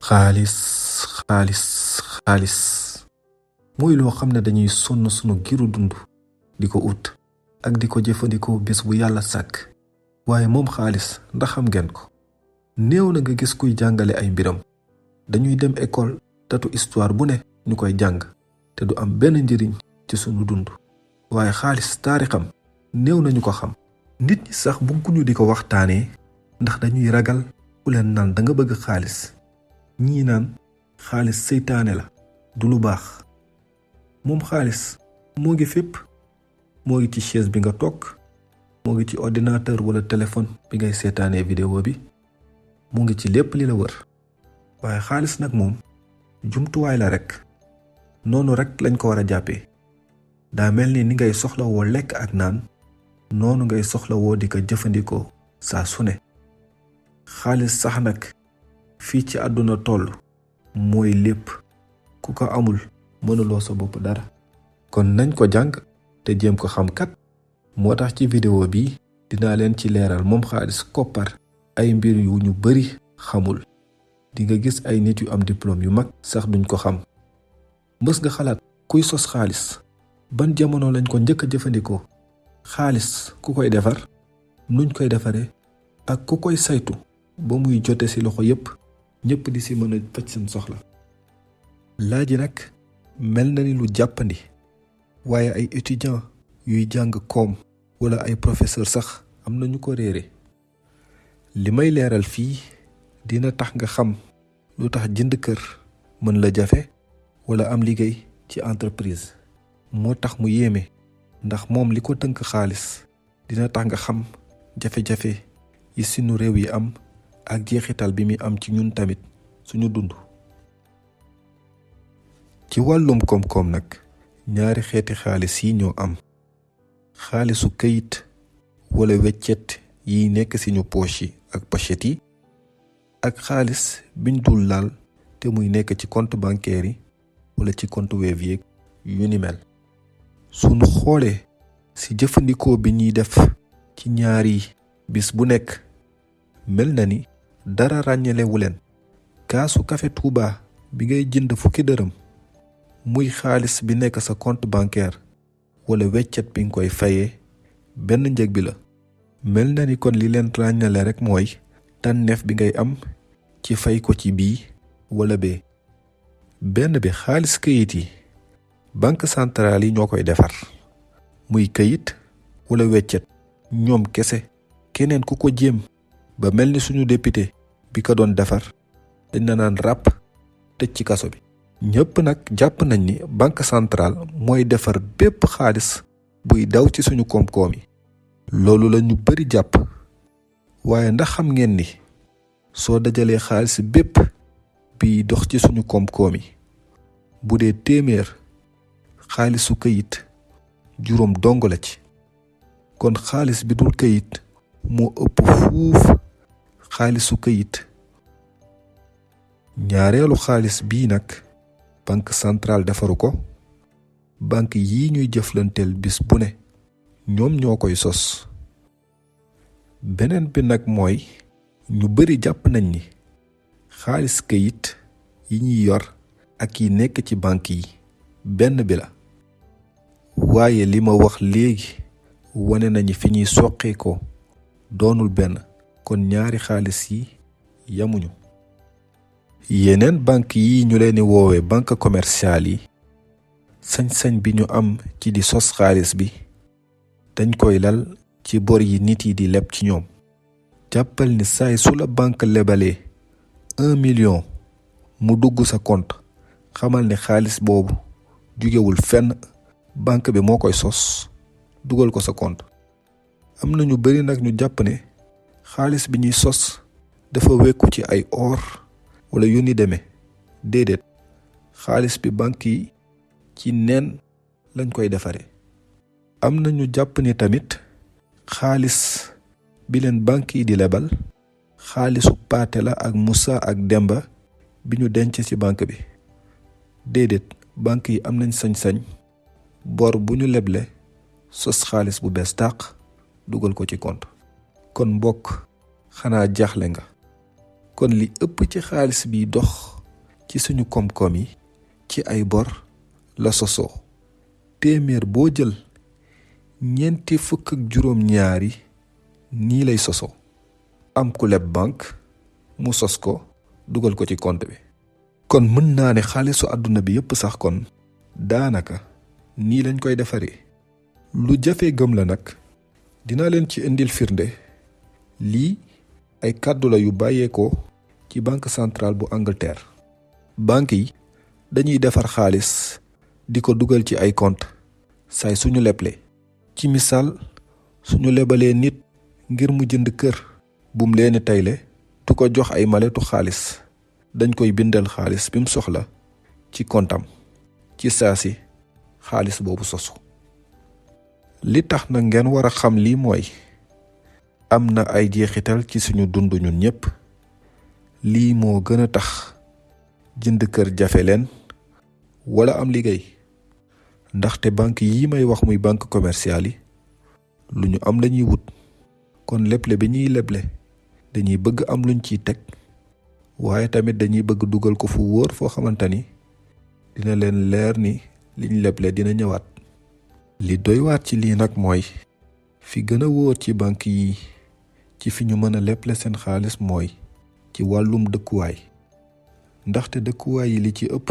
xaalis xaalis xaalis mooy loo xam ne dañuy sonn sunu giru dund di ko ut ak di ko jëfandikoo bés bu yàlla sàkk. waaye moom xaalis ndax xam ngeen ko néew na nga gis kuy jàngale ay mbiram. dañuy dem école tatu histoire bu ne ñu koy jàng te du am benn njëriñ ci sunu dund. waaye xaalis taarixam néew nañu ko xam. nit ñi sax bëgguñu di ko waxtaanee ndax dañuy ragal ku leen naan da nga bëgg xaalis. ñii naan xaalis seytaane la du lu baax. moom xaalis moo ngi fépp. moo ngi ci chaise bi nga toog. moo ngi ci ordinateur wala téléphone bi ngay seetaanee vidéo bi. mu ngi ci lépp li la wër. waaye xaalis nag moom jumtuwaay la rekk. noonu rekk lañ ko war a jàppee. daa mel ni ngay soxlawoo lekk ak naan noonu ngay soxlawoo di ko jëfandikoo saa su ne. xaalis sax nag fii ci àdduna toll mooy lépp. ku ko amul mënuloo sa bopp dara. kon nañ ko jàng te jéem ko xam kat. moo tax ci vidéo bi dinaa leen ci leeral moom xaalis koppar ay mbir yu ñu bari xamul. di nga gis ay nit yu am diplôme yu mag sax duñ ko xam. mës nga xalaat kuy sos xaalis ban jamono lañ ko njëkk a jëfandikoo. xaalis ku koy defar nuñ koy defaree ak ku koy saytu ba muy jote ci loxo yépp ñépp di ci mën a faj seen soxla. laaj yi nag mel na ni lu jàppandi waaye ay étudiants yuy jàng koom wala ay professeur sax am na ñu ko réere. li may leeral fii dina tax nga xam lu tax jënd kër mën la jafe wala am liggéey ci entreprise. moo tax mu yéeme ndax moom li ko tënk xaalis dina tax nga xam jafe-jafe yi sunu réew yi am ak jeexital bi muy am ci ñun tamit suñu dund. ci wàllum koom-koom nag ñaari xeeti xaalis yi ñoo am. xaalisu këyit wala weccet yi nekk ci ñu poche yi ak pochette yi ak xaalis biñ dul laal te muy nekk ci compte bancaire yi wala ci compte Wave yeeg yu ni mel. sunu xoolee ci jëfandikoo bi ñuy def ci ñaari bis bu nekk mel na ni dara ràññelewu leen. kaasu café Touba bi ngay jënd fukki dërëm muy xaalis bi nekk sa compte bancaire wala weccet bi nga koy fayee benn njëg bi la. mel na ni kon li leen ràññale rekk mooy tànneef bi ngay am ci fay ko ci bii wala bee. benn bi xaalis këyit yi banque centrale yi ñoo koy defar muy këyit wala weccet ñoom kese. keneen ku ko jéem ba mel ni suñu député bi ko doon defar dañ na naan ràpp tëj ci kaso bi. ñëpp nag jàpp nañ ni banque centrale mooy defar bépp xaalis buy daw ci suñu koom-koom yi. loolu la ñu bari jàpp. waaye ndax xam ngeen ni soo dajalee xaalis bépp biy dox ci suñu koom-koom yi bu dee téeméer xaalisu këyit juróom dong la ci. kon xaalis bi dul këyit moo ëpp fuuf xaalisu këyit. ñaareelu xaalis bii nag banque centrale defaru ko. banque yi ñuy jëflanteel bis bu ne ñoom ñoo koy sos. beneen bi nag mooy ñu bari jàpp nañ ni xaalis këyit yi ñuy yor ak yi nekk ci banque yi benn bi la. waaye li ma wax léegi wane nañu fi ñuy soqee ko doonul benn. kon ñaari xaalis yi yamuñu. yeneen banque yi ñu leen di woowee banque commerciale yi sañ-sañ bi ñu am ci di sos xaalis bi dañ koy lal ci bor yi nit yi di leb ci ñoom. jàppal ni saay su la banque lebalee 1 million mu dugg sa compte xamal ne xaalis boobu jugewul fenn. banque bi moo koy sos dugal ko sa compte. am na ñu bari nag ñu jàpp ne xaalis bi ñuy sos dafa wekku ci ay or wala yu ni demee. déedéet xaalis bi banque yi ci neen lañ koy defaree. am na ñu jàpp ni tamit xaalis bi leen banque yi di lebal xaalisu Paate la ak Moussa ak Demba bi ñu denc ci banque bi. déedéet banque yi am nañ sañ-sañ bor bu ñu leble sos xaalis bu bees tàq dugal ko ci compte. kon mbokk xanaa jaaxle nga. kon li ëpp ci xaalis bi dox ci suñu koom-koom yi ci ay bor la sosoo. téeméer boo jël ñeenti fukk ak juróom-ñaari nii lay sosoo. am ku leb banque mu sos ko dugal ko ci compte bi. kon mën naa ne xaalisu àdduna bi yépp sax kon daanaka nii lañ koy defaree. lu jafe gëm la nag dinaa leen ci indil firnde. lii ay kàddu la yu bàyyeekoo ci banque centrale bu Angleterre. banque yi dañuy defar xaalis di ko dugal ci ay compte saay suñu leble. ci misaal suñu lebalee nit ngir mu jënd kër bum leeni tayle du ko jox ay maletu xaalis, dañ koy bindal xaalis bi mu soxla ci kontam ci saasi xaalis boobu sosu. li tax na ngeen war a xam lii mooy am na ay jeexital ci suñu dund ñun ñépp. lii moo gën a tax jënd kër jafe leen wala am liggéey, ndaxte banque yi may wax muy banque commerciale yi lu ñu am lañuy wut. kon leble bi ñuy leble dañuy bëgg am luñ ciy teg, waaye tamit dañuy bëgg dugal ko fu wóor foo xamante ni dina leen leer ni liñ leble dina ñëwaat. li doy waat ci lii nag mooy fi gën a wóor ci banque yi ci fi ñu mën a leble seen xaalis mooy ci wàllum dëkkuwaay. ndaxte dëkkuwaay yi li ci ëpp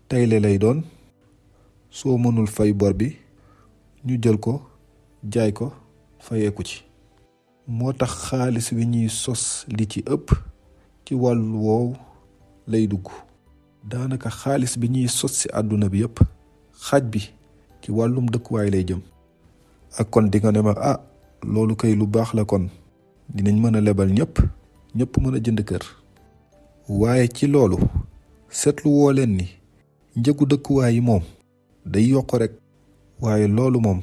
tayle lay doon. soo mënul fay bor bi ñu jël ko jaay ko fayeeku ci. moo tax xaalis wi ñuy sos li ci ëpp ci wàllu woowu lay dugg. daanaka xaalis bi ñuy sos ci àdduna bi yépp xaaj bi ci wàllum dëkkuwaay lay jëm. ak kon di nga ne ma loolu kay lu baax la, kon dinañ mën a lebal ñépp mën a jënd kër. waaye ci loolu seetlu woo leen ni njëgu dëkkuwaay yi moom day yokk rek. waaye loolu moom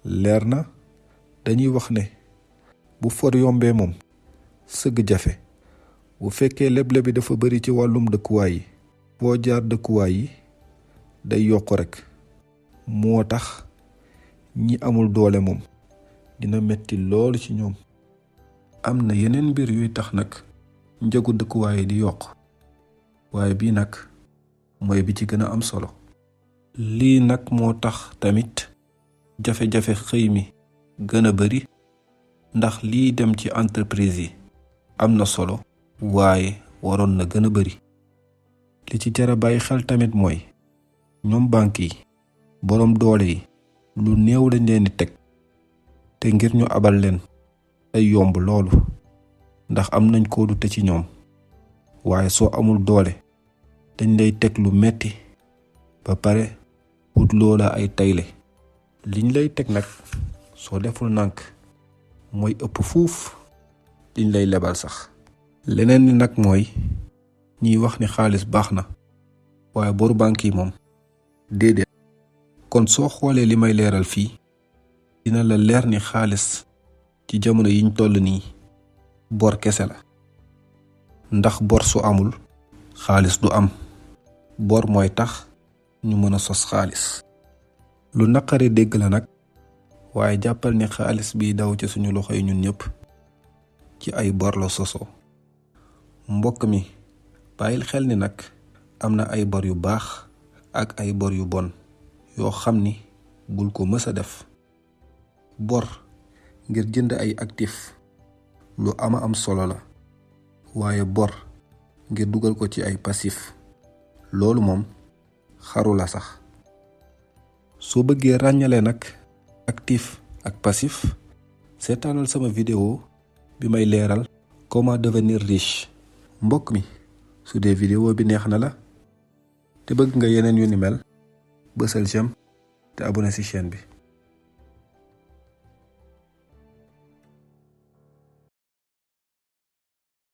leer na. dañuy wax ne bu for yombee moom sëgg jafe. bu fekkee leble bi dafa bari ci wàllum dëkkuwaay yi, boo jaar dëkkuwaay yi day yokk rek. moo tax ñi amul doole moom dina metti loolu ci ñoom. am na yeneen mbir yuy tax nag njëgu dëkkuwaay yi di yokk, waaye bii nag mooy bi ci gën a am solo. lii nag moo tax tamit jafe-jafe xëy mi gën a bari, ndax lii dem ci entreprise yi am na solo waaye waroon na gën a bari. li ci jar a bàyyi xel tamit mooy ñoom banque yi, boroom doole yi lu néew lañ leen di teg, te ngir ñu abal leen ay yomb loolu ndax am nañ kóolute ci ñoom. waaye soo amul doole dañ lay teg lu metti ba pare wut loola ay tayle. liñ lay teg nag soo deful nànk mooy ëpp fuuf liñ lay lebal sax. leneen ni nag mooy ñiy wax ni xaalis baax na waaye boru banque yi moom déedéet. kon soo xoolee li may leeral fii dina la leer ni xaalis ci jamono yiñ toll nii bor kese la. ndax bor su amul xaalis du am. bor mooy tax ñu mën a sos xaalis. lu naqari dégg la nag, waaye jàppal ni xaalis bi daw ci suñu loxo yi ñun ñëpp ci ay bor la sosoo. mbokk mi bàyyil xel ni nag am na ay bor yu baax ak ay bor yu bon yoo xam ni bul ko mës a def. bor ngir jënd ay actif lu am solo la, waaye bor ngir dugal ko ci ay passif loolu moom xaru la sax. soo bëggee ràññale nag actif ak passif, seetaanal sama vidéo bi may leeral comment devenir riche. mbokk mi su dee vidéo bi neex na la te bëgg nga yeneen yu ni mel, bësal j'aime te abonné ci chaîne bi.